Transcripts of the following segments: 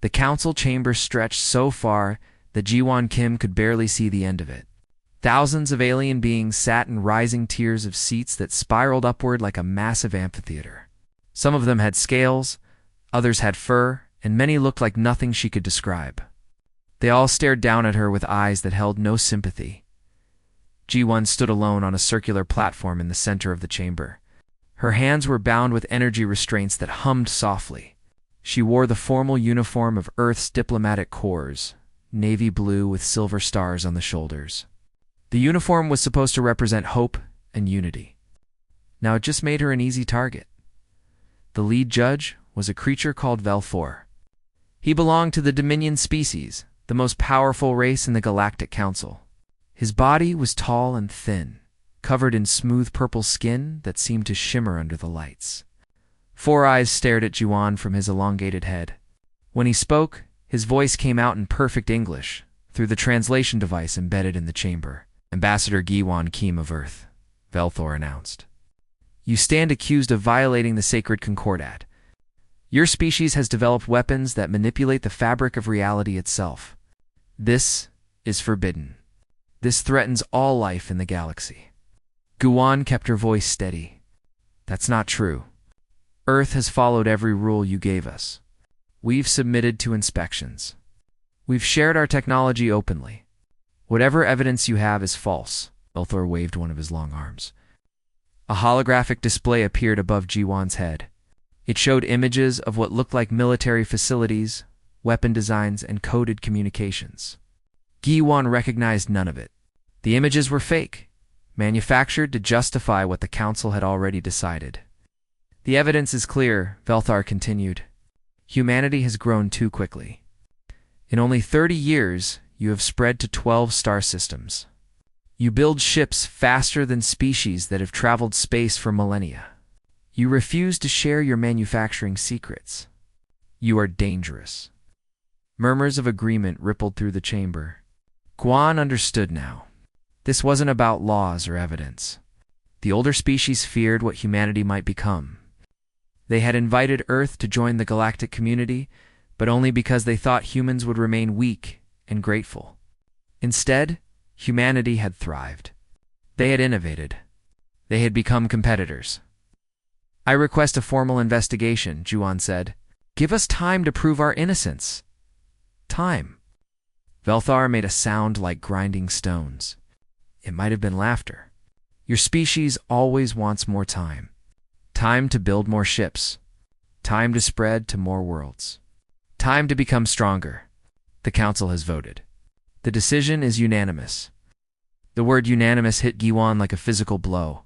The council chamber stretched so far that Ji-won Kim could barely see the end of it. Thousands of alien beings sat in rising tiers of seats that spiraled upward like a massive amphitheater. Some of them had scales, others had fur, and many looked like nothing she could describe. They all stared down at her with eyes that held no sympathy. Ji-won stood alone on a circular platform in the center of the chamber. Her hands were bound with energy restraints that hummed softly. She wore the formal uniform of Earth's diplomatic corps, navy blue with silver stars on the shoulders. The uniform was supposed to represent hope and unity. Now it just made her an easy target. The lead judge was a creature called Velfor. He belonged to the Dominion species, the most powerful race in the Galactic Council. His body was tall and thin, covered in smooth purple skin that seemed to shimmer under the lights. 4 eyes stared at Ji-won from his elongated head. When he spoke, his voice came out in perfect English through the translation device embedded in the chamber. "Ambassador Ji-won Kim of Earth," Velfor announced. "You stand accused of violating the sacred Concordat. Your species has developed weapons that manipulate the fabric of reality itself. This is forbidden. This threatens all life in the galaxy." Ji-won kept her voice steady. "That's not true. Earth has followed every rule you gave us. We've submitted to inspections. We've shared our technology openly. Whatever evidence you have is false." Velfor waved one of his long arms. A holographic display appeared above Ji-won's head. It showed images of what looked like military facilities, weapon designs, and coded communications. Ji-won recognized none of it. The images were fake, manufactured to justify what the council had already decided. "The evidence is clear," Velfor continued. "Humanity has grown too quickly. In only 30 years, you have spread to 12 star systems. You build ships faster than species that have traveled space for millennia. You refuse to share your manufacturing secrets. You are dangerous." Murmurs of agreement rippled through the chamber. Ji-won understood now. This wasn't about laws or evidence. The older species feared what humanity might become. They had invited Earth to join the galactic community, but only because they thought humans would remain weak and grateful. Instead, humanity had thrived. They had innovated. They had become competitors. "I request a formal investigation," Ji-won said. "Give us time to prove our innocence." "Time." Velfor made a sound like grinding stones. It might have been laughter. "Your species always wants more time. Time to build more ships. Time to spread to more worlds. Time to become stronger. The council has voted. The decision is unanimous." The word unanimous hit Ji-won like a physical blow.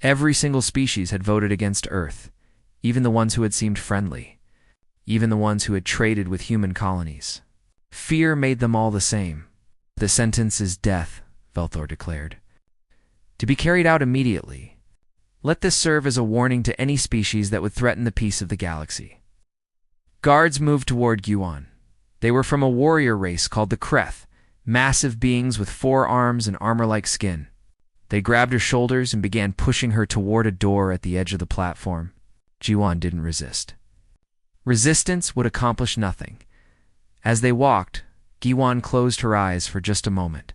Every single species had voted against Earth, even the ones who had seemed friendly, even the ones who had traded with human colonies. Fear made them all the same. "The sentence is death," Velfor declared. "To be carried out immediately. Let this serve as a warning to any species that would threaten the peace of the galaxy." Guards moved toward Ji-won. They were from a warrior race called the Kreth, massive beings with 4 arms and armor-like skin. They grabbed her shoulders and began pushing her toward a door at the edge of the platform. Ji-won didn't resist. Resistance would accomplish nothing. As they walked, Ji-won closed her eyes for just a moment.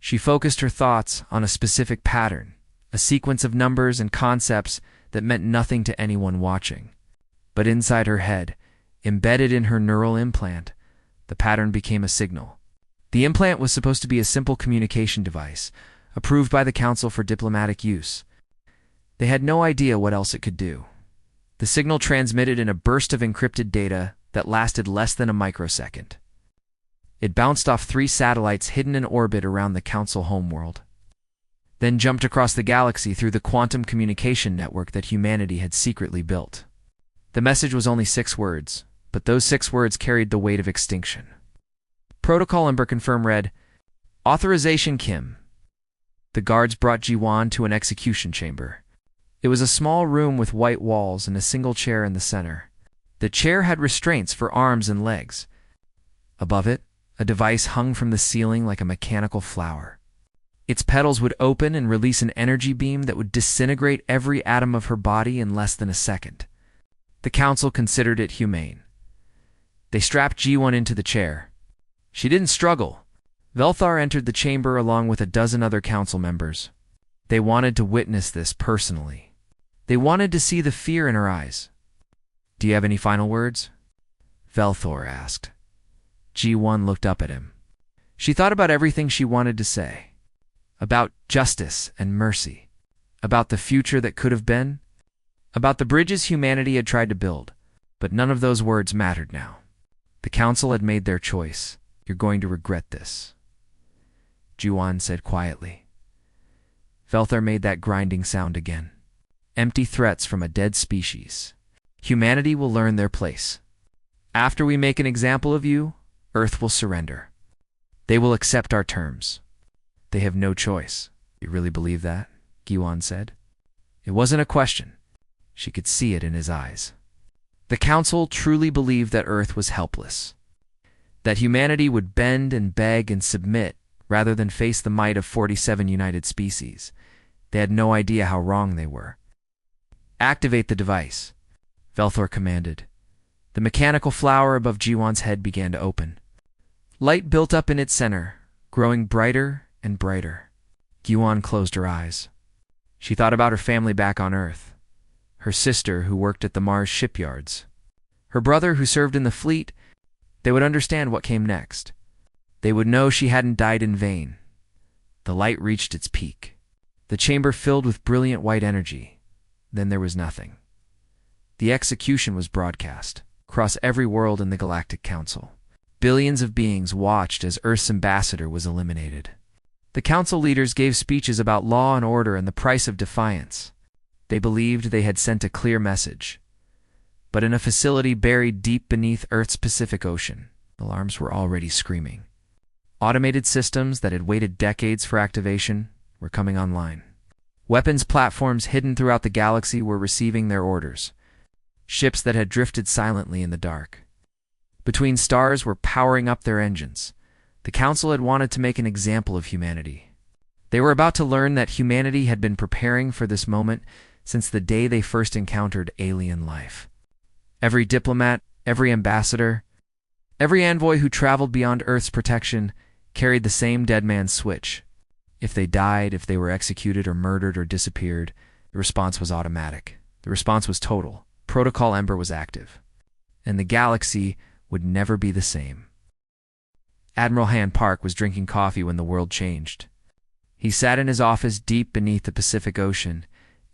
She focused her thoughts on a specific pattern, a sequence of numbers and concepts that meant nothing to anyone watching. But inside her head, embedded in her neural implant, the pattern became a signal. The implant was supposed to be a simple communication device, approved by the Council for diplomatic use. They had no idea what else it could do. The signal transmitted in a burst of encrypted data that lasted less than a microsecond. It bounced off 3 satellites hidden in orbit around the Council homeworld, then jumped across the galaxy through the quantum communication network that humanity had secretly built. The message was only 6 words, but those 6 words carried the weight of extinction. Protocol number confirm read, "Authorization Kim." The guards brought Ji-won to an execution chamber. It was a small room with white walls and a single chair in the center. The chair had restraints for arms and legs. Above it, a device hung from the ceiling like a mechanical flower. Its petals would open and release an energy beam that would disintegrate every atom of her body in less than a second. The council considered it humane. They strapped G1 into the chair. She didn't struggle. Velthar entered the chamber along with a dozen other council members. They wanted to witness this personally. They wanted to see the fear in her eyes. "Do you have any final words?" Velthor asked. G1 looked up at him. She thought about everything she wanted to say. About justice and mercy. About the future that could have been. About the bridges humanity had tried to build. But none of those words mattered now. The council had made their choice. "You're going to regret this," G1 said quietly. Velthar made that grinding sound again. Empty threats from a dead species. "Humanity will learn their place. After we make an example of you, Earth will surrender. They will accept our terms. They have no choice." "You really believe that?" G1 said. It wasn't a question. She could see it in his eyes. The council truly believed that Earth was helpless. That humanity would bend and beg and submit rather than face the might of 47 united species. They had no idea how wrong they were. "Activate the device," Velthor commanded. The mechanical flower above G1's head began to open. Light built up in its center, growing brighter and brighter. G1 closed her eyes. She thought about her family back on Earth. Her sister, who worked at the Mars shipyards. Her brother, who served in the fleet. They would understand what came next. They would know she hadn't died in vain. The light reached its peak. The chamber filled with brilliant white energy. Then there was nothing. The execution was broadcast across every world in the Galactic Council. Billions of beings watched as Earth's ambassador was eliminated. The council leaders gave speeches about law and order and the price of defiance. They believed they had sent a clear message. But in a facility buried deep beneath Earth's Pacific Ocean, alarms were already screaming. Automated systems that had waited decades for activation were coming online. Weapons platforms hidden throughout the galaxy were receiving their orders. Ships that had drifted silently in the dark. Between stars were powering up their engines. The council had wanted to make an example of humanity. They were about to learn that humanity had been preparing for this moment since the day they first encountered alien life. Every diplomat, every ambassador, every envoy who traveled beyond Earth's protection carried the same dead man's switch. If they died, if they were executed or murdered or disappeared, the response was automatic. The response was total. Protocol Ember was active. And the galaxy would never be the same. Admiral Han Park was drinking coffee when the world changed. He sat in his office deep beneath the Pacific Ocean,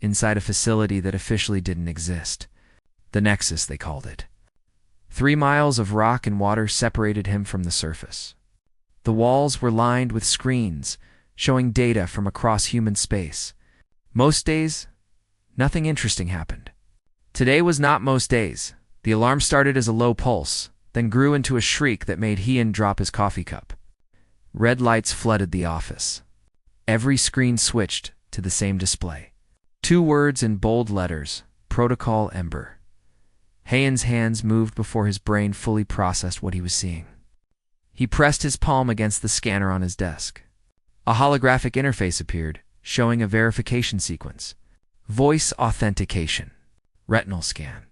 inside a facility that officially didn't exist. The Nexus, they called it. 3 miles of rock and water separated him from the surface. The walls were lined with screens, showing data from across human space. Most days, nothing interesting happened. Today was not most days. The alarm started as a low pulse, then grew into a shriek that made Ian drop his coffee cup. Red lights flooded the office. Every screen switched to the same display. 2 words in bold letters, Protocol Ember. Ian's hands moved before his brain fully processed what he was seeing. He pressed his palm against the scanner on his desk. A holographic interface appeared, showing a verification sequence. Voice authentication. Retinal scan.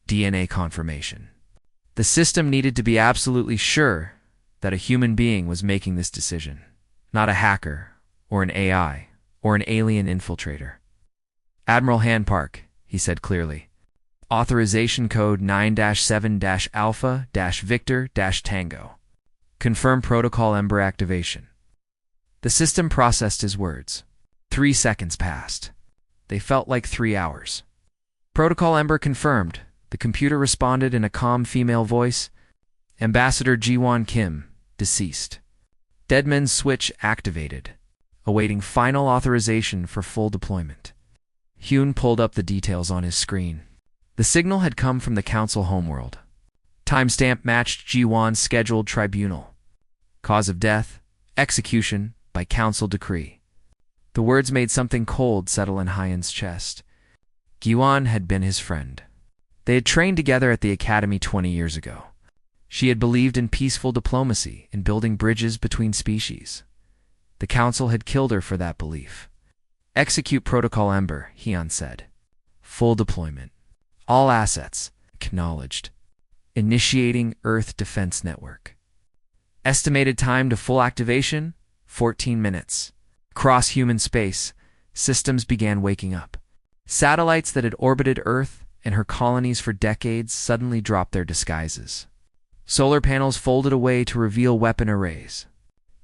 DNA confirmation. The system needed to be absolutely sure that a human being was making this decision, not a hacker, or an AI, or an alien infiltrator. "Admiral Han Park," he said clearly. "Authorization code 9-7-Alpha-Victor-Tango. Confirm Protocol Ember activation." The system processed his words. 3 seconds passed. They felt like 3 hours. "Protocol Ember confirmed," the computer responded in a calm female voice. "Ambassador Ji-won Kim, deceased. Deadman's switch activated. Awaiting final authorization for full deployment." Hyun pulled up the details on his screen. The signal had come from the council homeworld. Timestamp matched Ji-won's scheduled tribunal. Cause of death, execution by council decree. The words made something cold settle in Hyun's chest. Ji-won had been his friend. They had trained together at the academy 20 years ago. She had believed in peaceful diplomacy, in building bridges between species. The council had killed her for that belief. "Execute Protocol Ember," Hyun said. "Full deployment. All assets acknowledged." Initiating Earth Defense Network. Estimated time to full activation, 14 minutes. Across human space, systems began waking up. Satellites that had orbited Earth and her colonies for decades suddenly dropped their disguises. Solar panels folded away to reveal weapon arrays.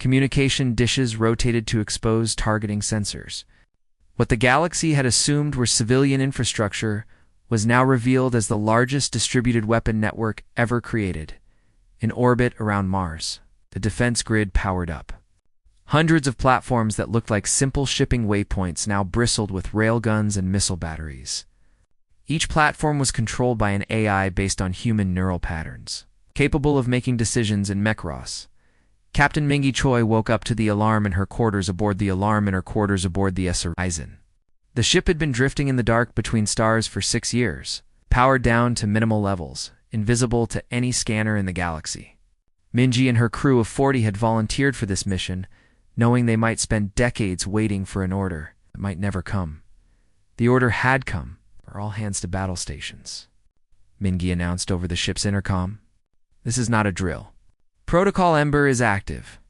Communication dishes rotated to expose targeting sensors. What the galaxy had assumed were civilian infrastructure was now revealed as the largest distributed weapon network ever created. In orbit around Mars, the defense grid powered up. Hundreds of platforms that looked like simple shipping waypoints now bristled with railguns and missile batteries. Each platform was controlled by an AI based on human neural patterns, capable of making decisions in Mechros. Captain Mingy Choi woke up to the alarm in her quarters aboard the Horizon. The ship had been drifting in the dark between stars for 6 years, powered down to minimal levels, invisible to any scanner in the galaxy. Mingy and her crew of 40 had volunteered for this mission, knowing they might spend decades waiting for an order that might never come. The order had come, for all hands to battle stations. Mingy announced over the ship's intercom. This is not a drill. Protocol Ember is active.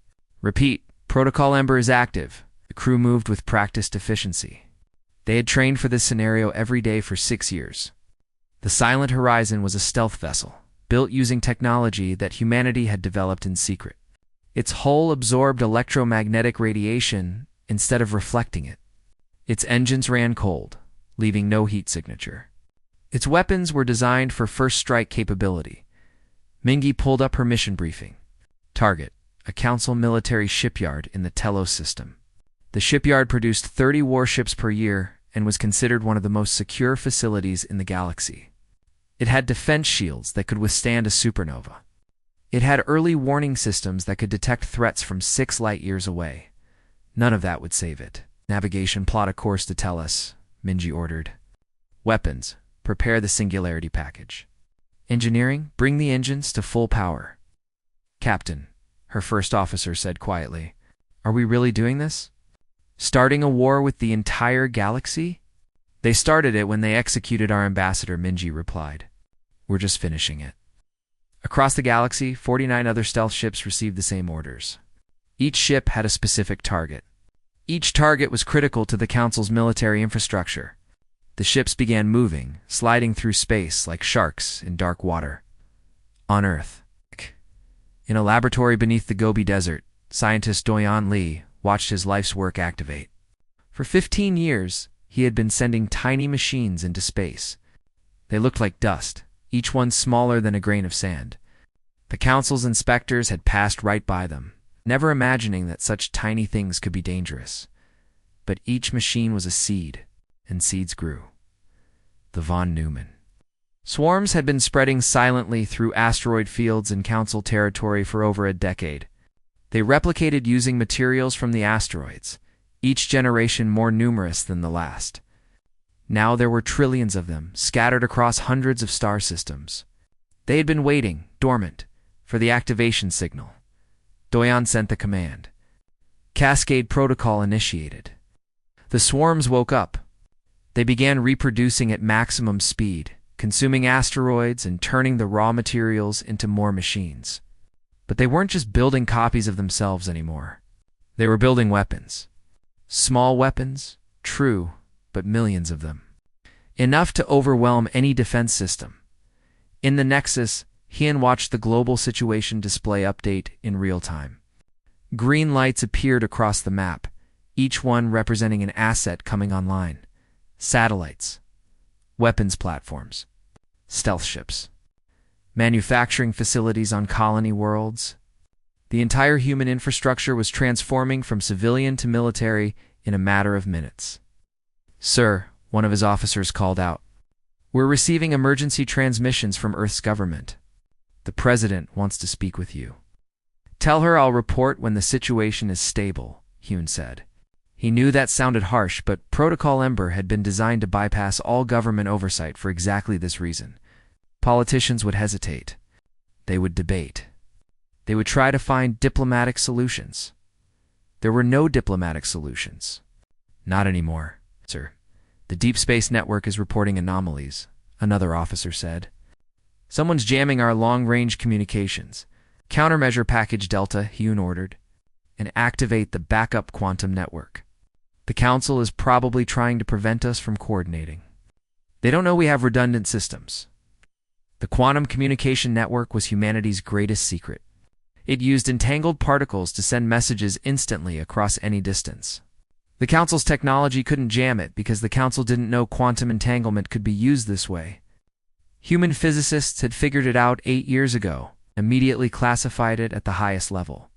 Repeat, Protocol Ember is active. The crew moved with practiced efficiency. They had trained for this scenario every day for 6 years. The Silent Horizon was a stealth vessel, built using technology that humanity had developed in secret. Its hull absorbed electromagnetic radiation instead of reflecting it. Its engines ran cold, leaving no heat signature. Its weapons were designed for first strike capability. Mingy pulled up her mission briefing. Target, a Council military shipyard in the Telos system. The shipyard produced 30 warships per year and was considered one of the most secure facilities in the galaxy. It had defense shields that could withstand a supernova. It had early warning systems that could detect threats from 6 light years away. None of that would save it. Navigation, plot a course to tell us, Mingy ordered. Weapons, prepare the Singularity package. Engineering, bring the engines to full power. Captain, her first officer said quietly, are we really doing this? Starting a war with the entire galaxy? They started it when they executed our ambassador, Mingy replied. We're just finishing it. Across the galaxy, 49 other stealth ships received the same orders. Each ship had a specific target. Each target was critical to the Council's military infrastructure. The ships began moving, sliding through space like sharks in dark water. On Earth, in a laboratory beneath the Gobi Desert, scientist Doyon Lee watched his life's work activate. For 15 years, he had been sending tiny machines into space. They looked like dust, each one smaller than a grain of sand. The Council's inspectors had passed right by them, never imagining that such tiny things could be dangerous. But each machine was a seed, and seeds grew. The von Neumann. Swarms had been spreading silently through asteroid fields in Council territory for over a decade. They replicated using materials from the asteroids, each generation more numerous than the last. Now there were trillions of them, scattered across hundreds of star systems. They had been waiting, dormant, for the activation signal. Doyon sent the command. Cascade protocol initiated. The swarms woke up. They began reproducing at maximum speed, consuming asteroids and turning the raw materials into more machines. But they weren't just building copies of themselves anymore. They were building weapons. Small weapons, true, but millions of them. Enough to overwhelm any defense system. In the Nexus, Hien watched the global situation display update in real time. Green lights appeared across the map, each one representing an asset coming online. Satellites, weapons platforms, stealth ships, manufacturing facilities on colony worlds. The entire human infrastructure was transforming from civilian to military in a matter of minutes. Sir, one of his officers called out, we're receiving emergency transmissions from Earth's government. The President wants to speak with you. Tell her I'll report when the situation is stable, Hune said. He knew that sounded harsh, but Protocol Ember had been designed to bypass all government oversight for exactly this reason. Politicians would hesitate. They would debate. They would try to find diplomatic solutions. There were no diplomatic solutions. Not anymore, sir. The Deep Space Network is reporting anomalies, another officer said. Someone's jamming our long-range communications. Countermeasure package Delta, Hyun ordered, and activate the backup quantum network. The Council is probably trying to prevent us from coordinating. They don't know we have redundant systems. The quantum communication network was humanity's greatest secret. It used entangled particles to send messages instantly across any distance. The Council's technology couldn't jam it because the Council didn't know quantum entanglement could be used this way. Human physicists had figured it out 8 years ago, immediately classified it at the highest level.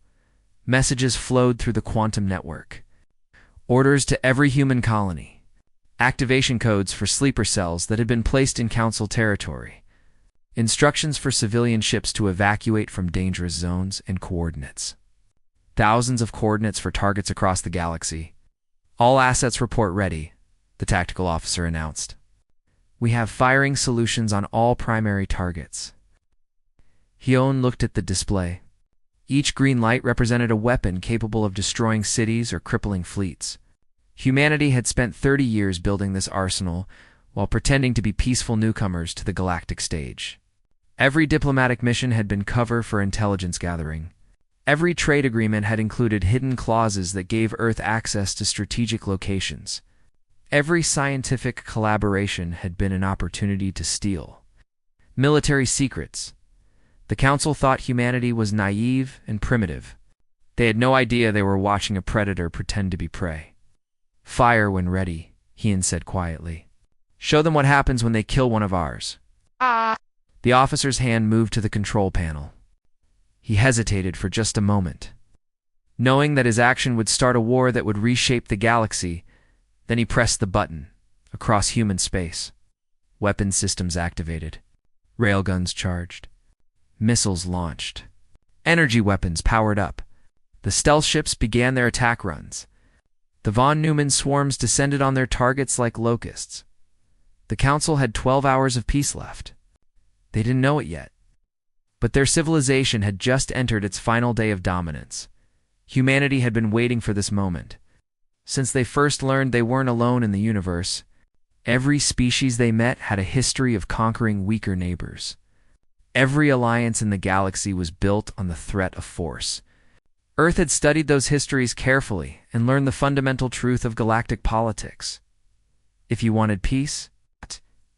Messages flowed through the quantum network. Orders to every human colony. Activation codes for sleeper cells that had been placed in Council territory. Instructions for civilian ships to evacuate from dangerous zones and coordinates. Thousands of coordinates for targets across the galaxy. All assets report ready, the tactical officer announced. We have firing solutions on all primary targets. Hyun looked at the display. Each green light represented a weapon capable of destroying cities or crippling fleets. Humanity had spent 30 years building this arsenal while pretending to be peaceful newcomers to the galactic stage. Every diplomatic mission had been cover for intelligence gathering. Every trade agreement had included hidden clauses that gave Earth access to strategic locations. Every scientific collaboration had been an opportunity to steal. Military secrets. The Council thought humanity was naive and primitive. They had no idea they were watching a predator pretend to be prey. Fire when ready, Hyun said quietly. Show them what happens when they kill one of ours. The officer's hand moved to the control panel. He hesitated for just a moment. Knowing that his action would start a war that would reshape the galaxy, then he pressed the button, across human space. Weapons systems activated. Railguns charged. Missiles launched. Energy weapons powered up. The stealth ships began their attack runs. The von Neumann swarms descended on their targets like locusts. The Council had 12 hours of peace left. They didn't know it yet. But their civilization had just entered its final day of dominance. Humanity had been waiting for this moment. Since they first learned they weren't alone in the universe, every species they met had a history of conquering weaker neighbors. Every alliance in the galaxy was built on the threat of force. Earth had studied those histories carefully and learned the fundamental truth of galactic politics. If you wanted peace,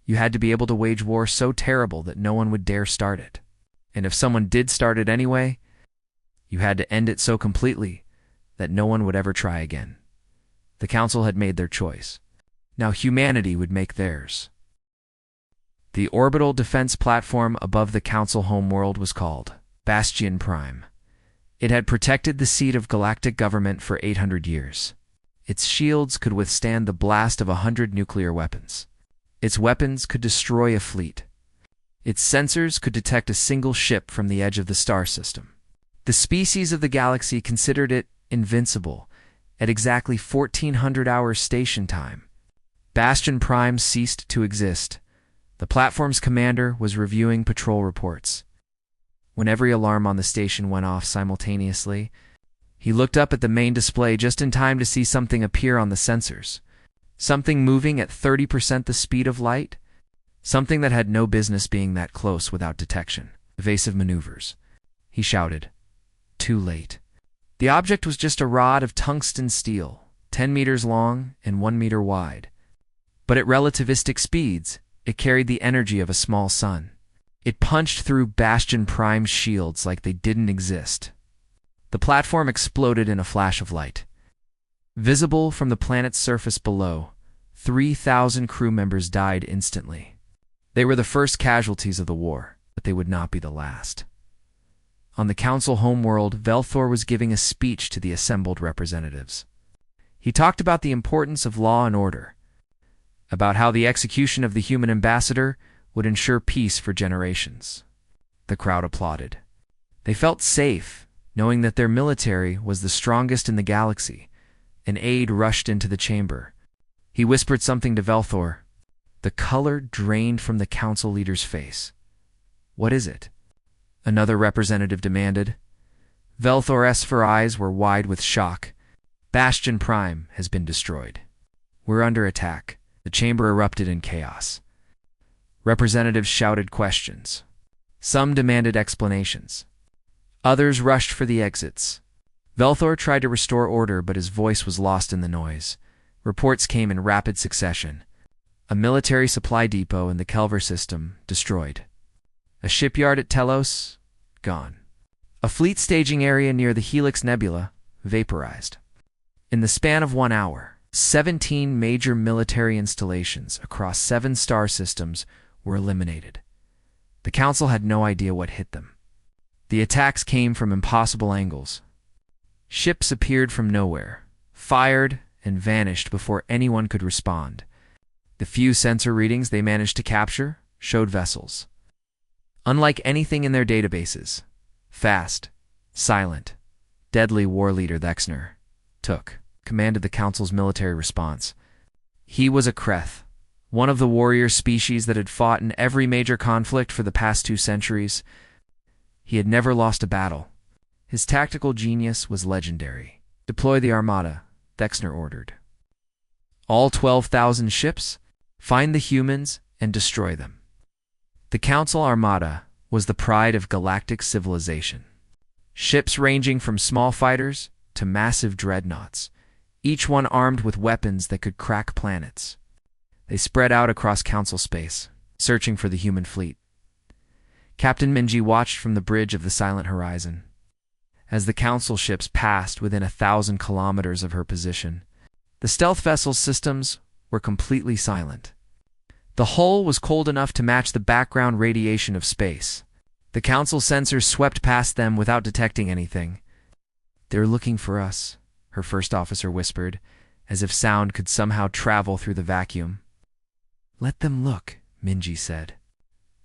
you had to be able to wage war so terrible that no one would dare start it. And if someone did start it anyway, you had to end it so completely that no one would ever try again. The Council had made their choice. Now humanity would make theirs. The orbital defense platform above the Council homeworld was called Bastion Prime. It had protected the seat of galactic government for 800 years. Its shields could withstand the blast of 100 nuclear weapons. Its weapons could destroy a fleet. Its sensors could detect a single ship from the edge of the star system. The species of the galaxy considered it invincible at exactly 1400 hours station time. Bastion Prime ceased to exist. The platform's commander was reviewing patrol reports. When every alarm on the station went off simultaneously, he looked up at the main display just in time to see something appear on the sensors. Something moving at 30% the speed of light. Something that had no business being that close without detection. Evasive maneuvers. He shouted. Too late. The object was just a rod of tungsten steel, 10 meters long and 1 meter wide. But at relativistic speeds, it carried the energy of a small sun. It punched through Bastion Prime's shields like they didn't exist. The platform exploded in a flash of light. Visible from the planet's surface below, 3,000 crew members died instantly. They were the first casualties of the war, but they would not be the last. On the Council homeworld, Velthor was giving a speech to the assembled representatives. He talked about the importance of law and order, about how the execution of the human ambassador would ensure peace for generations. The crowd applauded. They felt safe, knowing that their military was the strongest in the galaxy. An aide rushed into the chamber. He whispered something to Velthor. The color drained from the Council leader's face. What is it? Another representative demanded. Velthor's eyes were wide with shock. Bastion Prime has been destroyed. We're under attack. The chamber erupted in chaos. Representatives shouted questions. Some demanded explanations. Others rushed for the exits. Velthor tried to restore order, but his voice was lost in the noise. Reports came in rapid succession. A military supply depot in the Kelver system, destroyed. A shipyard at Telos, gone. A fleet staging area near the Helix Nebula, vaporized. In the span of 1 hour, 17 major military installations across 7 star systems were eliminated. The Council had no idea what hit them. The attacks came from impossible angles. Ships appeared from nowhere, fired, and vanished before anyone could respond. The few sensor readings they managed to capture showed vessels. Unlike anything in their databases, fast, silent, deadly war leader Thexner commanded the Council's military response. He was a Kreth, one of the warrior species that had fought in every major conflict for the past 2 centuries. He had never lost a battle. His tactical genius was legendary. Deploy the Armada, Thexner ordered. All 12,000 ships, find the humans, and destroy them. The Council Armada was the pride of galactic civilization. Ships ranging from small fighters to massive dreadnoughts, each one armed with weapons that could crack planets. They spread out across Council space, searching for the human fleet. Captain Minji watched from the bridge of the Silent Horizon. As the Council ships passed within 1,000 kilometers of her position, the stealth vessel's systems were completely silent. The hull was cold enough to match the background radiation of space. The Council sensors swept past them without detecting anything. "They're looking for us," her first officer whispered, as if sound could somehow travel through the vacuum. "Let them look," Minji said.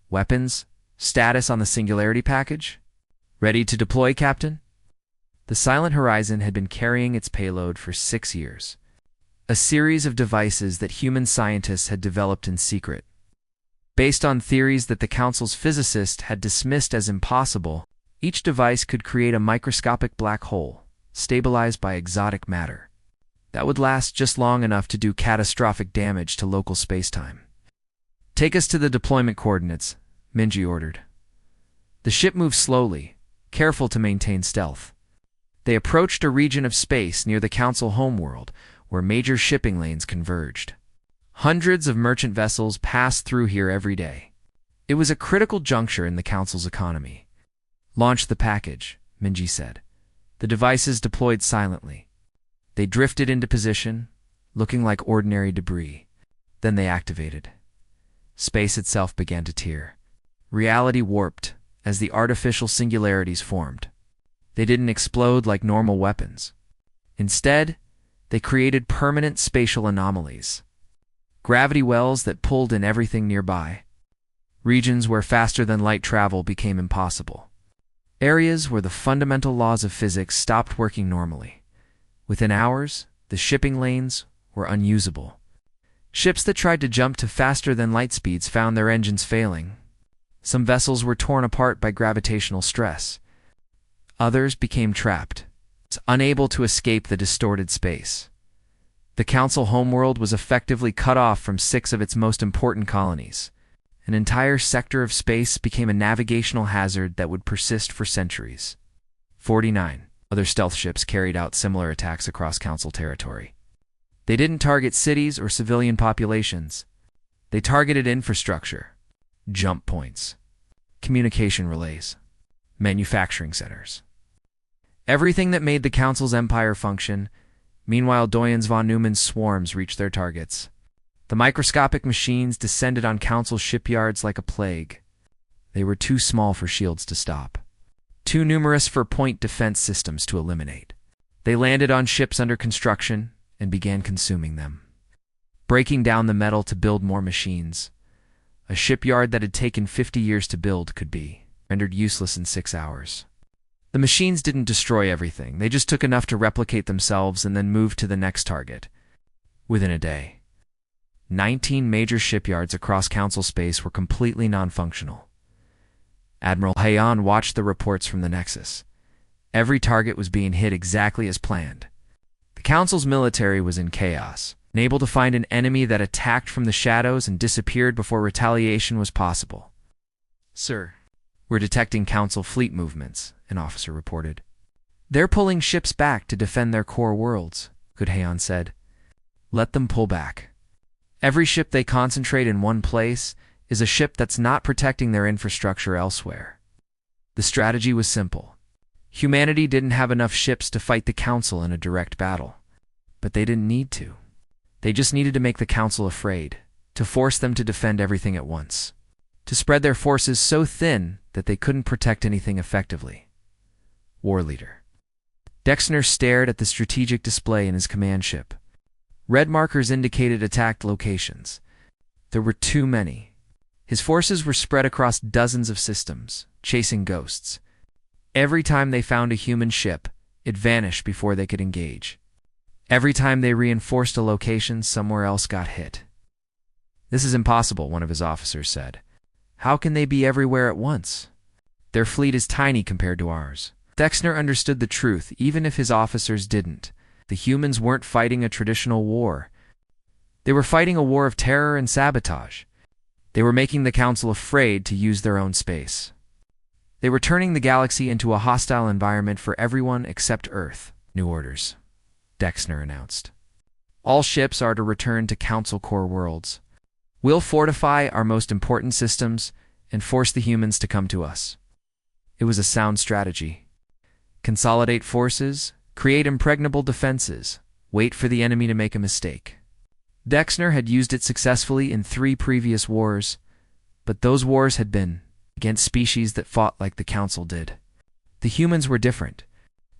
"Weapons? Status on the Singularity package? Ready to deploy, Captain?" The Silent Horizon had been carrying its payload for 6 years. A series of devices that human scientists had developed in secret. Based on theories that the Council's physicists had dismissed as impossible, each device could create a microscopic black hole, stabilized by exotic matter, that would last just long enough to do catastrophic damage to local spacetime. "Take us to the deployment coordinates," Minji ordered. The ship moved slowly, careful to maintain stealth. They approached a region of space near the Council homeworld, where major shipping lanes converged. Hundreds of merchant vessels passed through here every day. It was a critical juncture in the Council's economy. "Launch the package," Minji said. The devices deployed silently. They drifted into position, looking like ordinary debris. Then they activated. Space itself began to tear. Reality warped as the artificial singularities formed. They didn't explode like normal weapons. Instead, they created permanent spatial anomalies. Gravity wells that pulled in everything nearby. Regions where faster-than-light travel became impossible. Areas where the fundamental laws of physics stopped working normally. Within hours, the shipping lanes were unusable. Ships that tried to jump to faster-than-light speeds found their engines failing. Some vessels were torn apart by gravitational stress. Others became trapped, unable to escape the distorted space. The Council homeworld was effectively cut off from 6 of its most important colonies. An entire sector of space became a navigational hazard that would persist for centuries. 49 other stealth ships carried out similar attacks across Council territory. They didn't target cities or civilian populations. They targeted infrastructure, jump points, communication relays, manufacturing centers. Everything that made the Council's empire function. Meanwhile, Doyen's von Neumann's swarms reached their targets. The microscopic machines descended on Council shipyards like a plague. They were too small for shields to stop, too numerous for point defense systems to eliminate. They landed on ships under construction and began consuming them, breaking down the metal to build more machines. A shipyard that had taken 50 years to build could be rendered useless in 6 hours. The machines didn't destroy everything. They just took enough to replicate themselves and then move to the next target. Within a day, 19 major shipyards across Council space were completely non-functional. Admiral Hayan watched the reports from the Nexus. Every target was being hit exactly as planned. The Council's military was in chaos, unable to find an enemy that attacked from the shadows and disappeared before retaliation was possible. "Sir, "We're detecting Council fleet movements," an officer reported. "They're pulling ships back to defend their core worlds," Gudhaon said. "Let them pull back. Every ship they concentrate in one place is a ship that's not protecting their infrastructure elsewhere." The strategy was simple. Humanity didn't have enough ships to fight the Council in a direct battle. But they didn't need to. They just needed to make the Council afraid, to force them to defend everything at once, to spread their forces so thin that they couldn't protect anything effectively. War Leader. Dexter stared at the strategic display in his command ship. Red markers indicated attacked locations. There were too many. His forces were spread across dozens of systems, chasing ghosts. Every time they found a human ship, it vanished before they could engage. Every time they reinforced a location, somewhere else got hit. "This is impossible," one of his officers said. "How can they be everywhere at once? Their fleet is tiny compared to ours." Dexter understood the truth, even if his officers didn't. The humans weren't fighting a traditional war. They were fighting a war of terror and sabotage. They were making the Council afraid to use their own space. They were turning the galaxy into a hostile environment for everyone except Earth. "New orders," Dexter announced. "All ships are to return to Council core worlds. We'll fortify our most important systems and force the humans to come to us." It was a sound strategy. Consolidate forces, create impregnable defenses, wait for the enemy to make a mistake. Dexter had used it successfully in 3 previous wars, but those wars had been against species that fought like the Council did. The humans were different.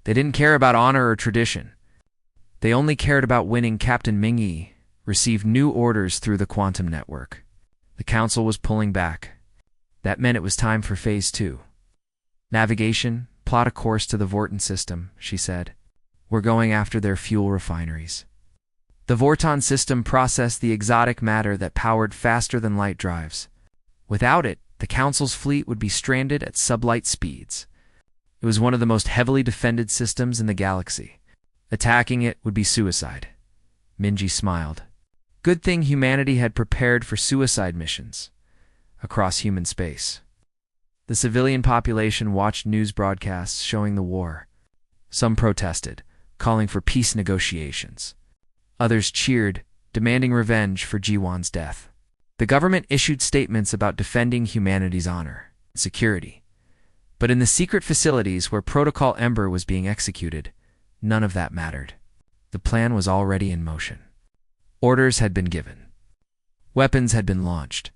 They didn't care about honor or tradition. They only cared about winning. Captain Ming-Yi received new orders through the quantum network. The Council was pulling back. That meant it was time for Phase 2. "Navigation, plot a course to the Vorton system," she said. "We're going after their fuel refineries." The Vorton system processed the exotic matter that powered faster-than-light drives. Without it, the Council's fleet would be stranded at sublight speeds. It was one of the most heavily defended systems in the galaxy. Attacking it would be suicide. Minji smiled. Good thing humanity had prepared for suicide missions across human space. The civilian population watched news broadcasts showing the war. Some protested, calling for peace negotiations. Others cheered, demanding revenge for Jiwan's death. The government issued statements about defending humanity's honor and security. But in the secret facilities where Protocol Ember was being executed, none of that mattered. The plan was already in motion. Orders had been given. Weapons had been launched.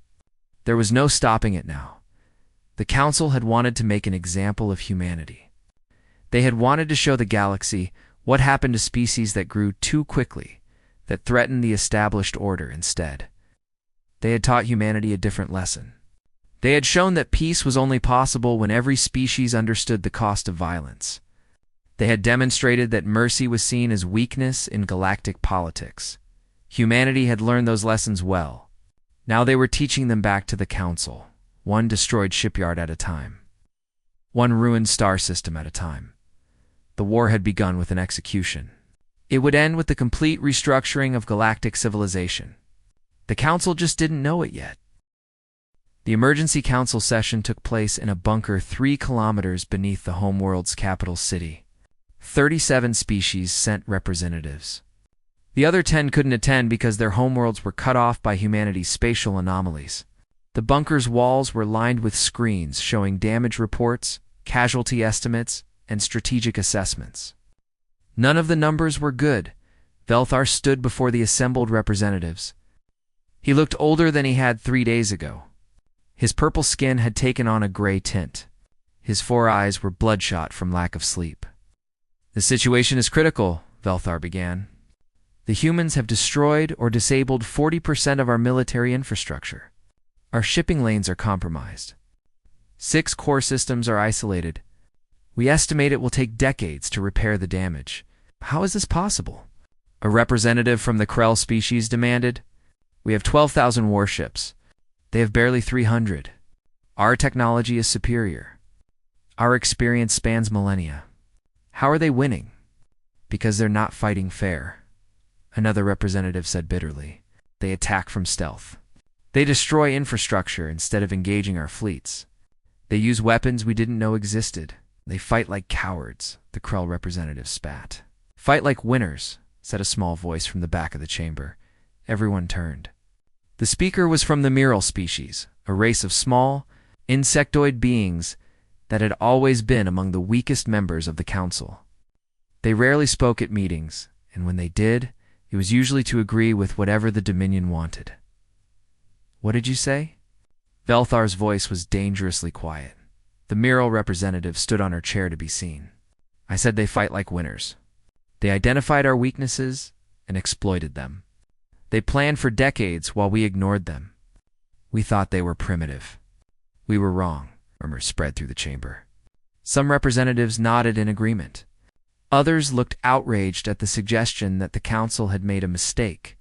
There was no stopping it now. The Council had wanted to make an example of humanity. They had wanted to show the galaxy what happened to species that grew too quickly, that threatened the established order instead. They had taught humanity a different lesson. They had shown that peace was only possible when every species understood the cost of violence. They had demonstrated that mercy was seen as weakness in galactic politics. Humanity had learned those lessons well. Now they were teaching them back to the Council, one destroyed shipyard at a time, one ruined star system at a time. The war had begun with an execution. It would end with the complete restructuring of galactic civilization. The Council just didn't know it yet. The emergency council session took place in a bunker 3 kilometers beneath the homeworld's capital city. 37 species sent representatives. The other 10 couldn't attend because their homeworlds were cut off by humanity's spatial anomalies. The bunker's walls were lined with screens showing damage reports, casualty estimates, and strategic assessments. None of the numbers were good. Velthar stood before the assembled representatives. He looked older than he had 3 days ago. His purple skin had taken on a gray tint. His 4 eyes were bloodshot from lack of sleep. "The situation is critical," Velthar began. "The humans have destroyed or disabled 40% of our military infrastructure. Our shipping lanes are compromised. 6 core systems are isolated. We estimate it will take decades to repair the damage. How is this possible?" A representative from the Krell species demanded. "We have 12,000 warships. They have barely 300. Our technology is superior. Our experience spans millennia. How are they winning?" "Because they're not fighting fair," another representative said bitterly. "They attack from stealth. They destroy infrastructure instead of engaging our fleets. They use weapons we didn't know existed. They fight like cowards, the Krell representative spat. Fight like winners, said a small voice from the back of the chamber. Everyone turned. The speaker was from the Miral species, a race of small, insectoid beings that had always been among the weakest members of the council. They rarely spoke at meetings, and when they did, it was usually to agree with whatever the Dominion wanted. What did you say? Velthar's voice was dangerously quiet. The Miral representative stood on her chair to be seen. I said they fight like winners. They identified our weaknesses and exploited them. They planned for decades while we ignored them. We thought they were primitive. We were wrong, murmurs spread through the chamber. Some representatives nodded in agreement. Others looked outraged at the suggestion that the council had made a mistake.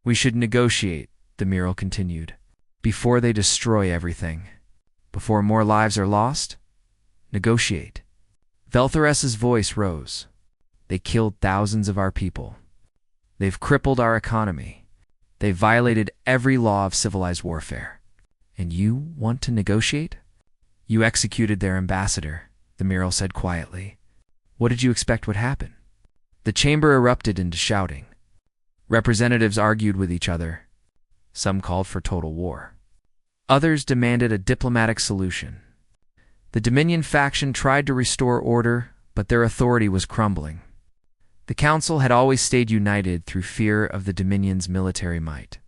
We should negotiate, the Miral continued, before they destroy everything. Before more lives are lost, negotiate. Velthares's voice rose. They killed thousands of our people. They've crippled our economy. They've violated every law of civilized warfare. And you want to negotiate? You executed their ambassador, the Miral said quietly. What did you expect would happen? The chamber erupted into shouting. Representatives argued with each other. Some called for total war. Others demanded a diplomatic solution. The Dominion faction tried to restore order, but their authority was crumbling. The Council had always stayed united through fear of the Dominion's military might.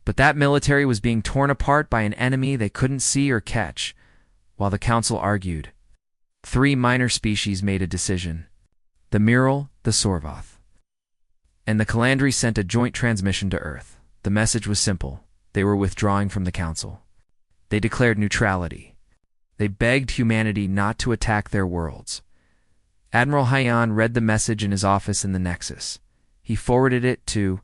But that military was being torn apart by an enemy they couldn't see or catch, while the Council argued. 3 minor species made a decision. The Miral, the Sorvoth, and the Calandri sent a joint transmission to Earth. The message was simple. They were withdrawing from the Council. They declared neutrality. They begged humanity not to attack their worlds. Admiral Hyan read the message in his office in the Nexus. He forwarded it to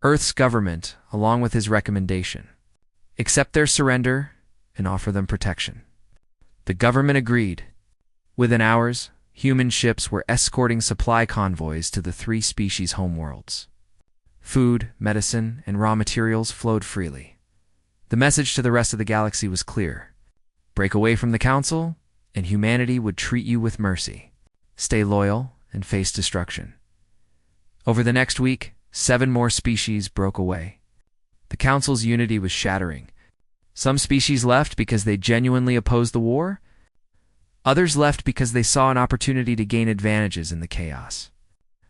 Earth's government along with his recommendation. Accept their surrender and offer them protection. The government agreed. Within hours, human ships were escorting supply convoys to the 3 species' homeworlds. Food, medicine, and raw materials flowed freely. The message to the rest of the galaxy was clear. Break away from the Council, and humanity would treat you with mercy. Stay loyal and face destruction. Over the next week, 7 more species broke away. The Council's unity was shattering. Some species left because they genuinely opposed the war. Others left because they saw an opportunity to gain advantages in the chaos.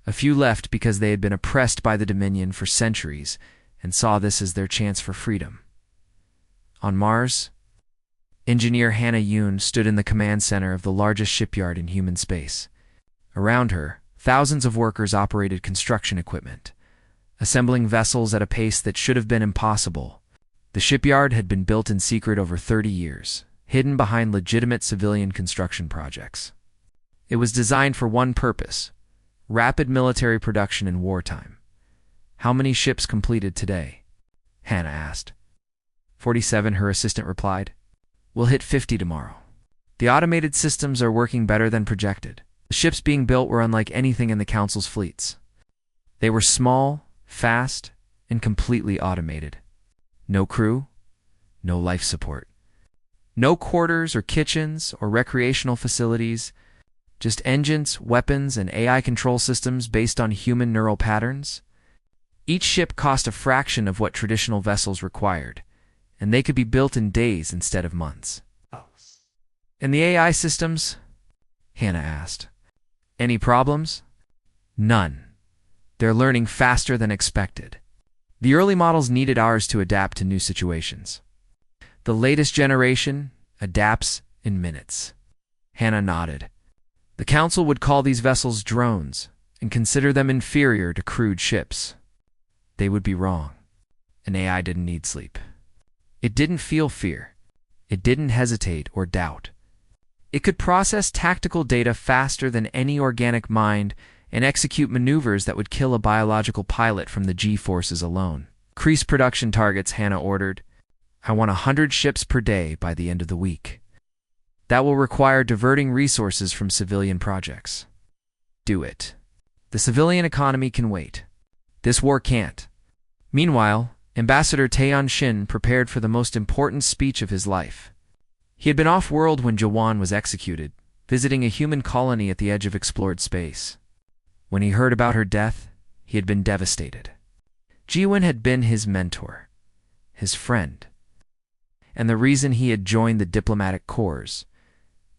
A few left because they had been oppressed by the Dominion for centuries and saw this as their chance for freedom. On Mars, engineer Hannah Yoon stood in the command center of the largest shipyard in human space. Around her, thousands of workers operated construction equipment, assembling vessels at a pace that should have been impossible. The shipyard had been built in secret over 30 years, hidden behind legitimate civilian construction projects. It was designed for one purpose: rapid military production in wartime. How many ships completed today? Hannah asked. 47, her assistant replied. We'll hit 50 tomorrow. The automated systems are working better than projected. The ships being built were unlike anything in the Council's fleets. They were small, fast, and completely automated. No crew, no life support. No quarters or kitchens or recreational facilities, just engines, weapons, and AI control systems based on human neural patterns. Each ship cost a fraction of what traditional vessels required, and they could be built in days instead of months. And the AI systems? Hannah asked. Any problems? None. They're learning faster than expected. The early models needed hours to adapt to new situations. The latest generation adapts in minutes. Hannah nodded. The Council would call these vessels drones and consider them inferior to crewed ships. They would be wrong. An AI didn't need sleep. It didn't feel fear. It didn't hesitate or doubt. It could process tactical data faster than any organic mind and execute maneuvers that would kill a biological pilot from the G-forces alone. Increase production targets, Hannah ordered. I want 100 ships per day by the end of the week. That will require diverting resources from civilian projects. Do it. The civilian economy can wait. This war can't. Meanwhile, Ambassador Taeyeon Shin prepared for the most important speech of his life. He had been off-world when Jiwan was executed, visiting a human colony at the edge of explored space. When he heard about her death, he had been devastated. Jiwan had been his mentor, his friend, and the reason he had joined the diplomatic corps.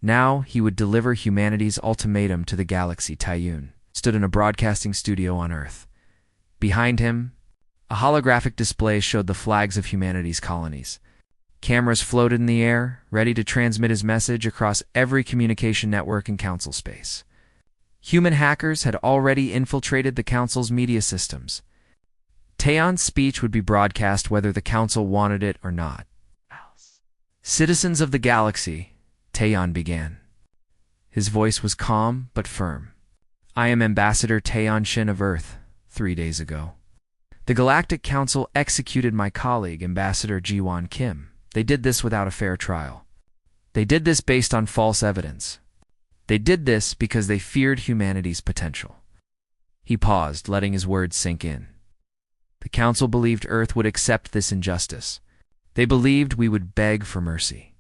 Now he would deliver humanity's ultimatum to the galaxy. Taiyun stood in a broadcasting studio on Earth. Behind him, a holographic display showed the flags of humanity's colonies. Cameras floated in the air, ready to transmit his message across every communication network in Council space. Human hackers had already infiltrated the Council's media systems. Taeyeon's speech would be broadcast whether the Council wanted it or not. Citizens of the galaxy, Taeyeon began. His voice was calm but firm. I am Ambassador Taeyeon Shin of Earth, 3 days ago. The Galactic Council executed my colleague, Ambassador Jiwan Kim. They did this without a fair trial. They did this based on false evidence. They did this because they feared humanity's potential. He paused, letting his words sink in. The Council believed Earth would accept this injustice. They believed we would beg for mercy.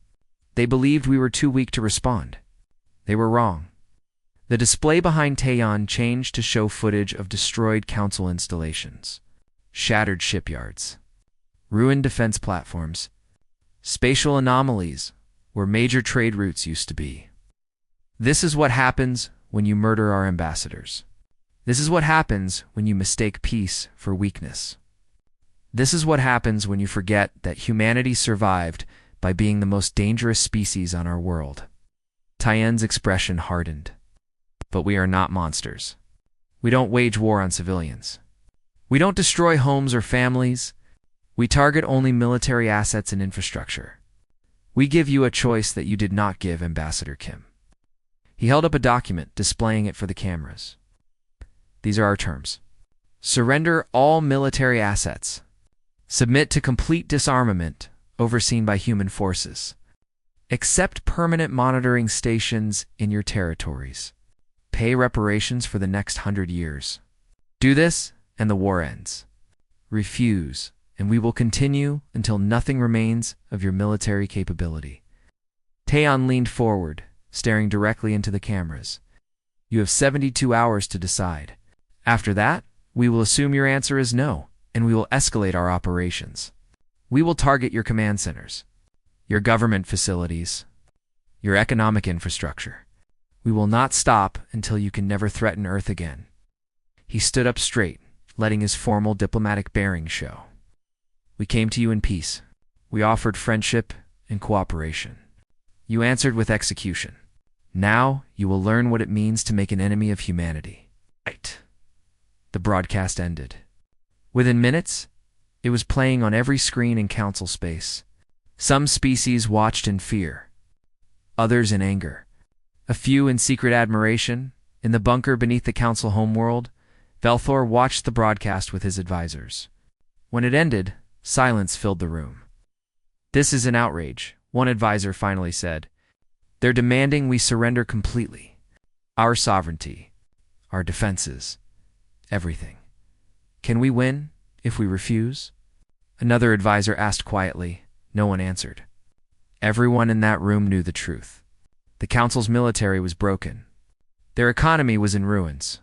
They believed we were too weak to respond. They were wrong. The display behind Taeyeon changed to show footage of destroyed Council installations, shattered shipyards, ruined defense platforms, spatial anomalies where major trade routes used to be. This is what happens when you murder our ambassadors. This is what happens when you mistake peace for weakness. This is what happens when you forget that humanity survived by being the most dangerous species on our world. Taeyeon's expression hardened. But we are not monsters. We don't wage war on civilians. We don't destroy homes or families. We target only military assets and infrastructure. We give you a choice that you did not give Ambassador Kim. He held up a document, displaying it for the cameras. These are our terms. Surrender all military assets. Submit to complete disarmament, overseen by human forces. Accept permanent monitoring stations in your territories. Pay reparations for the next 100 years. Do this, and the war ends. Refuse, and we will continue until nothing remains of your military capability. Taeyeon leaned forward, staring directly into the cameras. You have 72 hours to decide. After that, we will assume your answer is no, and we will escalate our operations. We will target your command centers, your government facilities, your economic infrastructure. We will not stop until you can never threaten Earth again. He stood up straight, letting his formal diplomatic bearings show. We came to you in peace. We offered friendship and cooperation. You answered with execution. Now you will learn what it means to make an enemy of humanity. Right. The broadcast ended. Within minutes, it was playing on every screen in Council space. Some species watched in fear, others in anger, a few in secret admiration. In the bunker beneath the Council homeworld, Velthor watched the broadcast with his advisors. When it ended, silence filled the room. This is an outrage, one advisor finally said. They're demanding we surrender completely. Our sovereignty, our defenses, everything. Can we win if we refuse? Another advisor asked quietly. No one answered. Everyone in that room knew the truth. The Council's military was broken. Their economy was in ruins.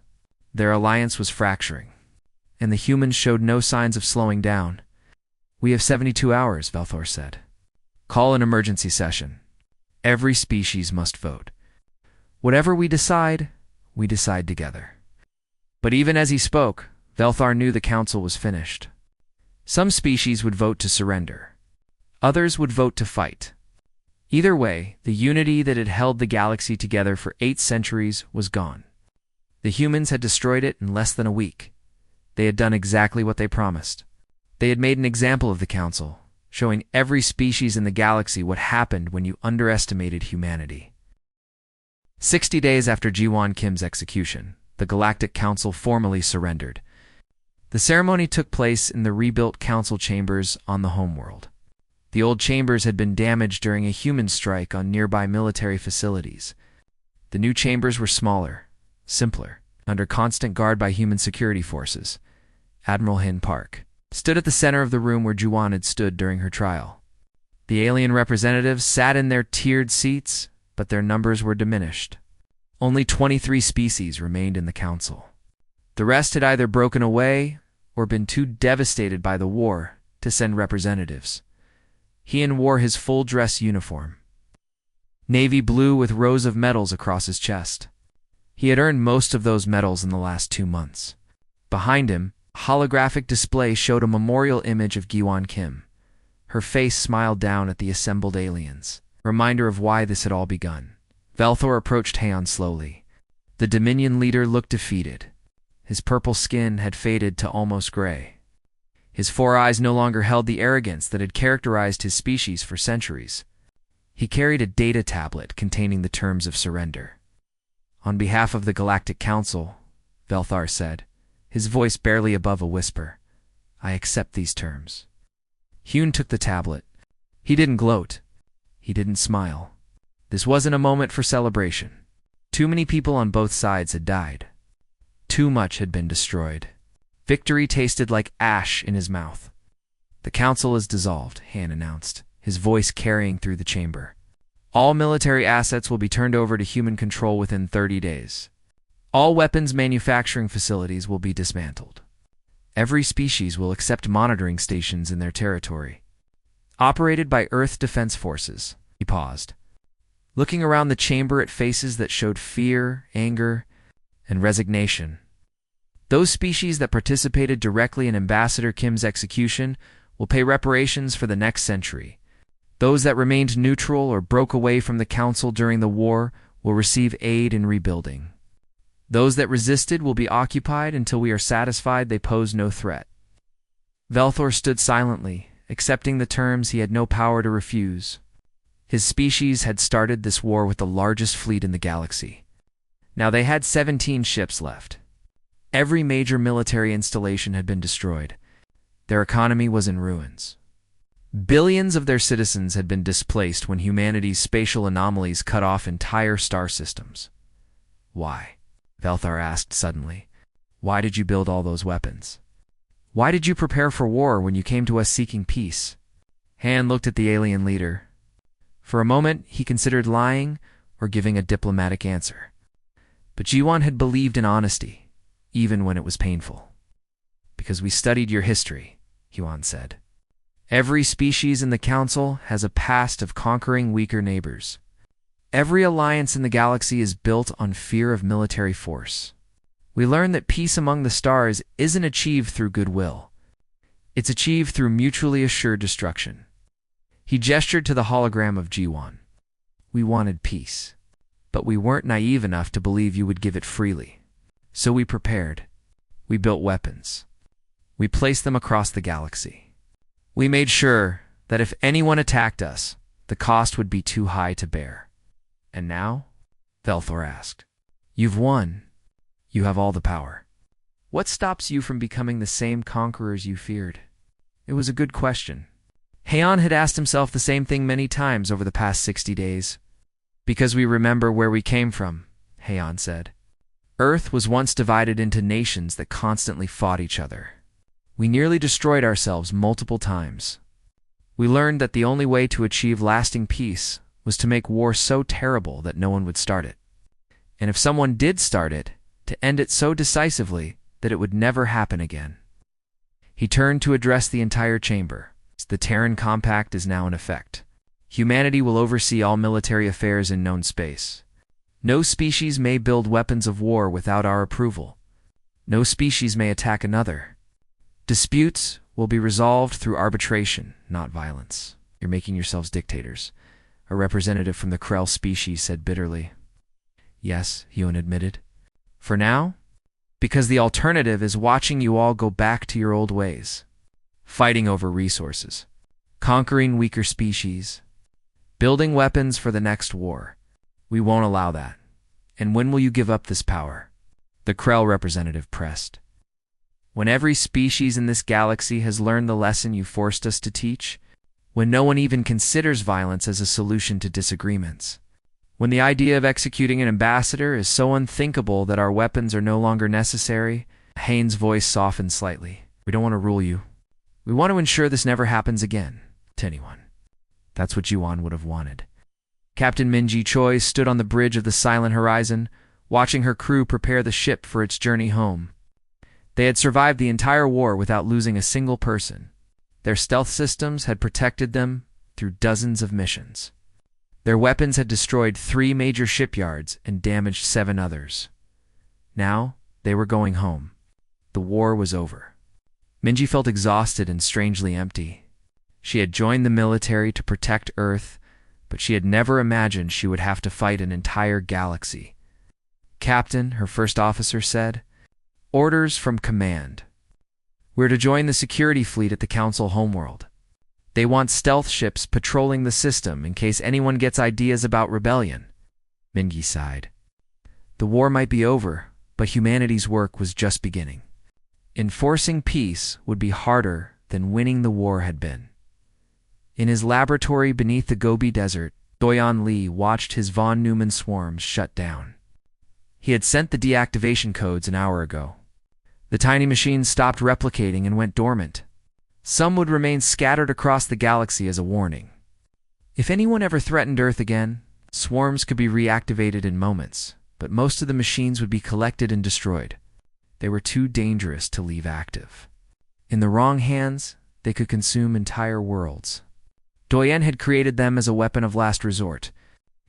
Their alliance was fracturing. And the humans showed no signs of slowing down. We have 72 hours, Velthor said. Call an emergency session. Every species must vote. Whatever we decide together. But even as he spoke, Velthar knew the Council was finished. Some species would vote to surrender. Others would vote to fight. Either way, the unity that had held the galaxy together for 8 centuries was gone. The humans had destroyed it in less than a week. They had done exactly what they promised. They had made an example of the Council, showing every species in the galaxy what happened when you underestimated humanity. 60 days after Jiwan Kim's execution, the Galactic Council formally surrendered. The ceremony took place in the rebuilt Council chambers on the homeworld. The old chambers had been damaged during a human strike on nearby military facilities. The new chambers were smaller, simpler, under constant guard by human security forces. Admiral Hin Park stood at the center of the room where Jiwan had stood during her trial. The alien representatives sat in their tiered seats, but their numbers were diminished. Only 23 species remained in the council. The rest had either broken away or been too devastated by the war to send representatives. He wore his full dress uniform, navy blue with rows of medals across his chest. He had earned most of those medals in the last 2 months. Behind him, a holographic display showed a memorial image of Giwan Kim. Her face smiled down at the assembled aliens, a reminder of why this had all begun. Velthor approached Heian slowly. The Dominion leader looked defeated. His purple skin had faded to almost gray. His 4 eyes no longer held the arrogance that had characterized his species for centuries. He carried a data tablet containing the terms of surrender. "On behalf of the Galactic Council," Velthar said, his voice barely above a whisper, "I accept these terms." Hune took the tablet. He didn't gloat. He didn't smile. This wasn't a moment for celebration. Too many people on both sides had died. Too much had been destroyed. Victory tasted like ash in his mouth. "The council is dissolved," Han announced, his voice carrying through the chamber. "All military assets will be turned over to human control within 30 days. All weapons manufacturing facilities will be dismantled. Every species will accept monitoring stations in their territory, operated by Earth Defense Forces." He paused, looking around the chamber at faces that showed fear, anger, and resignation. "Those species that participated directly in Ambassador Kim's execution will pay reparations for the next century. Those that remained neutral or broke away from the Council during the war will receive aid in rebuilding. Those that resisted will be occupied until we are satisfied they pose no threat." Velthor stood silently, accepting the terms he had no power to refuse. His species had started this war with the largest fleet in the galaxy. Now they had 17 ships left. Every major military installation had been destroyed. Their economy was in ruins. Billions of their citizens had been displaced when humanity's spatial anomalies cut off entire star systems. "Why?" Velthar asked suddenly. "Why did you build all those weapons? Why did you prepare for war when you came to us seeking peace?" Han looked at the alien leader. For a moment, he considered lying or giving a diplomatic answer. But Jiwan had believed in honesty, even when it was painful. "Because we studied your history," Huan said. "Every species in the Council has a past of conquering weaker neighbors. Every alliance in the galaxy is built on fear of military force. We learn that peace among the stars isn't achieved through goodwill. It's achieved through mutually assured destruction." He gestured to the hologram of Jiwan. "We wanted peace, but we weren't naive enough to believe you would give it freely. So we prepared. We built weapons. We placed them across the galaxy. We made sure that if anyone attacked us, the cost would be too high to bear. And now?" Velthor asked. "You've won. You have all the power. What stops you from becoming the same conquerors you feared?" It was a good question. Heian had asked himself the same thing many times over the past 60 days. "Because we remember where we came from," Heian said. "Earth was once divided into nations that constantly fought each other. We nearly destroyed ourselves multiple times. We learned that the only way to achieve lasting peace was to make war so terrible that no one would start it. And if someone did start it, to end it so decisively that it would never happen again." He turned to address the entire chamber. "The Terran Compact is now in effect. Humanity will oversee all military affairs in known space. No species may build weapons of war without our approval. No species may attack another. Disputes will be resolved through arbitration, not violence." "You're making yourselves dictators," a representative from the Krell species said bitterly. "Yes," Ewan admitted. "For now, because the alternative is watching you all go back to your old ways. Fighting over resources, conquering weaker species, building weapons for the next war. We won't allow that. And when will you give up this power?" The Krell representative pressed. "When every species in this galaxy has learned the lesson you forced us to teach, when no one even considers violence as a solution to disagreements, when the idea of executing an ambassador is so unthinkable that our weapons are no longer necessary." Hain's voice softened slightly. "We don't want to rule you. We want to ensure this never happens again to anyone. That's what Jiwan would have wanted. Captain Minji Choi stood on the bridge of the silent horizon, watching her crew prepare the ship for its journey home. They had survived the entire war without losing a single person. Their stealth systems had protected them through dozens of missions. Their weapons had destroyed 3 major shipyards and damaged 7 others. Now, they were going home. The war was over. Minji felt exhausted and strangely empty. She had joined the military to protect Earth, but she had never imagined she would have to fight an entire galaxy. "Captain," her first officer said, "orders from command. We're to join the security fleet at the Council homeworld. They want stealth ships patrolling the system in case anyone gets ideas about rebellion." Minji sighed. The war might be over, but humanity's work was just beginning. Enforcing peace would be harder than winning the war had been. In his laboratory beneath the Gobi Desert, Doyan Lee watched his von Neumann swarms shut down. He had sent the deactivation codes an hour ago. The tiny machines stopped replicating and went dormant. Some would remain scattered across the galaxy as a warning. If anyone ever threatened Earth again, swarms could be reactivated in moments, but most of the machines would be collected and destroyed. They were too dangerous to leave active. In the wrong hands, they could consume entire worlds. Doyen had created them as a weapon of last resort.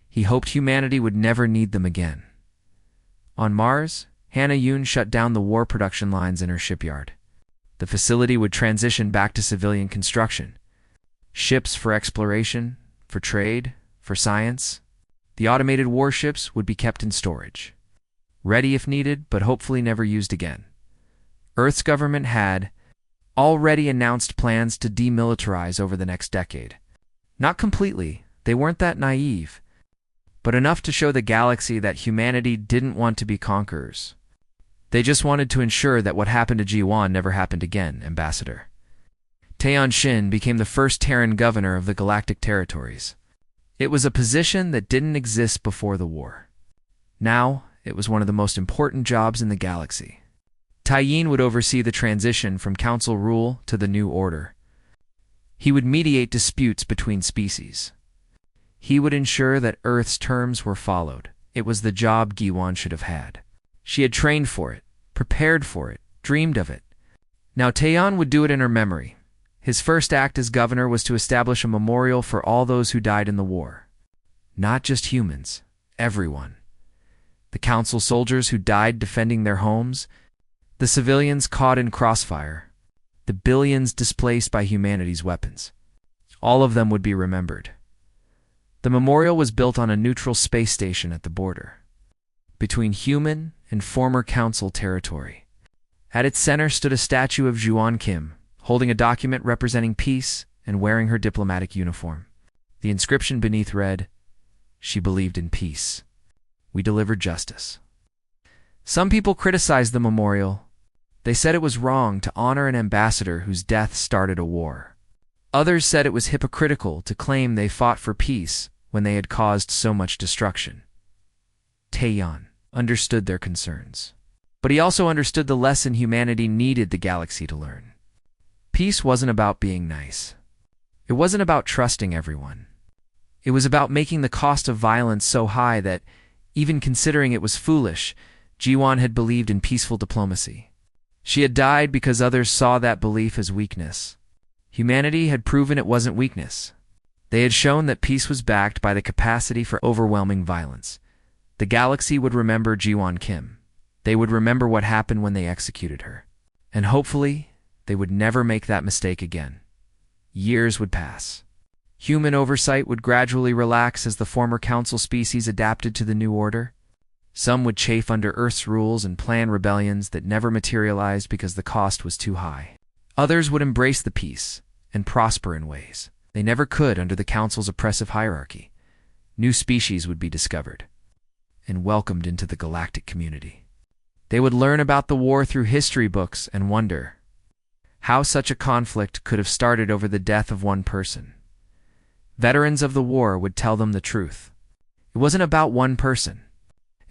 He hoped humanity would never need them again. On Mars, Hannah Yoon shut down the war production lines in her shipyard. The facility would transition back to civilian construction. Ships for exploration, for trade, for science. The automated warships would be kept in storage. Ready if needed, but hopefully never used again. Earth's government had already announced plans to demilitarize over the next decade. Not completely, they weren't that naive, but enough to show the galaxy that humanity didn't want to be conquerors. They just wanted to ensure that what happened to Ji-Wan never happened again, Ambassador. Taeyeon Shin became the first Terran governor of the Galactic Territories. It was a position that didn't exist before the war. Now, it was one of the most important jobs in the galaxy. Taeyin would oversee the transition from council rule to the new order. He would mediate disputes between species. He would ensure that Earth's terms were followed. It was the job Gi-Wan should have had. She had trained for it, prepared for it, dreamed of it. Now Taeyeon would do it in her memory. His first act as governor was to establish a memorial for all those who died in the war. Not just humans, everyone. The council soldiers who died defending their homes, the civilians caught in crossfire, the billions displaced by humanity's weapons. All of them would be remembered. The memorial was built on a neutral space station at the border, between human and former council territory. At its center stood a statue of Juan Kim, holding a document representing peace and wearing her diplomatic uniform. The inscription beneath read, "She believed in peace. We delivered justice." Some people criticized the memorial. They said it was wrong to honor an ambassador whose death started a war. Others said it was hypocritical to claim they fought for peace when they had caused so much destruction. Taeyeon understood their concerns, but he also understood the lesson humanity needed the galaxy to learn. Peace wasn't about being nice. It wasn't about trusting everyone. It was about making the cost of violence so high that, even considering it was foolish, Ji-Wan had believed in peaceful diplomacy. She had died because others saw that belief as weakness. Humanity had proven it wasn't weakness. They had shown that peace was backed by the capacity for overwhelming violence. The galaxy would remember Ji-Wan Kim. They would remember what happened when they executed her. And hopefully, they would never make that mistake again. Years would pass. Human oversight would gradually relax as the former council species adapted to the new order. Some would chafe under Earth's rules and plan rebellions that never materialized because the cost was too high. Others would embrace the peace and prosper in ways they never could under the council's oppressive hierarchy. New species would be discovered and welcomed into the galactic community. They would learn about the war through history books and wonder how such a conflict could have started over the death of one person. Veterans of the war would tell them the truth. It wasn't about one person.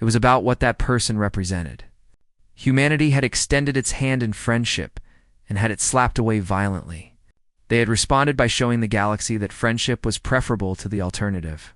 It was about what that person represented. Humanity had extended its hand in friendship and had it slapped away violently. They had responded by showing the galaxy that friendship was preferable to the alternative.